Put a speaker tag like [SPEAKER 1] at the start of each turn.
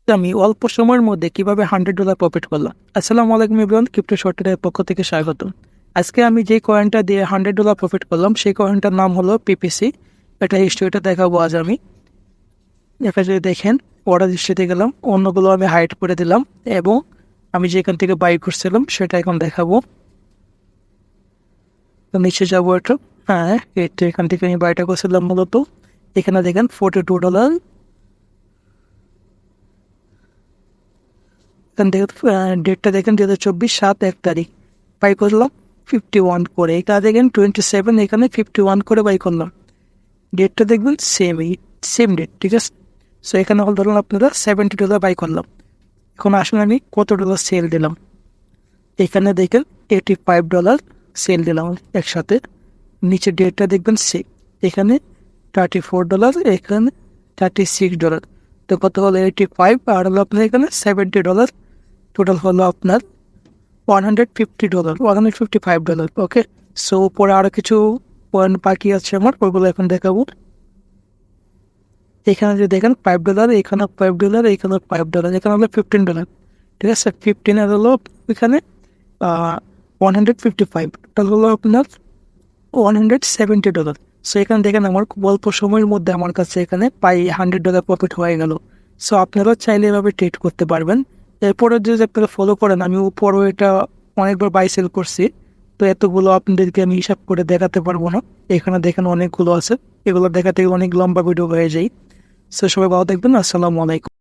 [SPEAKER 1] আমি অল্প সময়ের মধ্যে কিভাবে $100 প্রফিট করলাম। আসসালামু আলাইকুম এভরিওয়ান, ক্রিপ্টো শর্টকাটের পক্ষ থেকে স্বাগত। আজকে আমি যে কয়েনটা দিয়ে $100 প্রফিট করলাম সেই কয়েনটার নাম হলো পিপিসি। এটা হিস্ট্রিটা দেখাবো আজ আমি। এটা যদি দেখেন, অর্ডার হিস্ট্রিতে গেলাম, অন্যগুলো আমি হাইড করে দিলাম এবং আমি যেখান থেকে বাই করছিলাম সেটা এখন দেখাবো। তো নিচে যাবো এটা। হ্যাঁ, এটা এখান থেকে আমি বাইটা করছিলাম মূলত। এখানে দেখেন $42। এখান থেকে ডেটটা দেখেন 2024 7 1 তারিখ বাই করলাম 51 করে। এটা দেখেন 27, এখানে 51 করে বাই করলাম। ডেটটা দেখবেন সেম ডেট, ঠিক আছে। সো এখানে হল ধরুন আপনারা $70 বাই করলাম। এখন আসলে আমি কত ডলার সেল দিলাম, এখানে দেখেন $85 সেল দিলাম একসাথে। নিচে ডেটটা দেখবেন এখানে $34, এখানে $36। তো কত হলো 85, আর হলো আপনার এখানে $70। টোটাল হলো আপনার $155। ওকে, সো উপরে আরও কিছু পয়েন্ট বাকি আছে আমার, ওইগুলো এখন দেখাবো। এখানে যে দেখেন $5, এখানে $5, এখানে $5, এখানে হলো $15। ঠিক আছে, 15 আর হলো এখানে 155, টোটাল হলো আপনার $170। সো এখানে দেখেন আমার খুব অল্প সময়ের মধ্যে আমার কাছে এখানে $100 প্রফিট হয়ে গেল। সো আপনারাও চাইলে এভাবে ট্রেড করতে পারবেন। এরপরে যদি আপনারা ফলো করেন, আমি উপরও এটা অনেকবার বাই সেল করছি, তো এতগুলো আপনাদেরকে আমি হিসাব করে দেখাতে পারবো না। এখানে দেখেন অনেকগুলো আছে, এগুলো দেখাতে অনেক লম্বা ভিডিও হয়ে যায়। সো সবাই ভালো থাকবেন, আসসালামু আলাইকুম।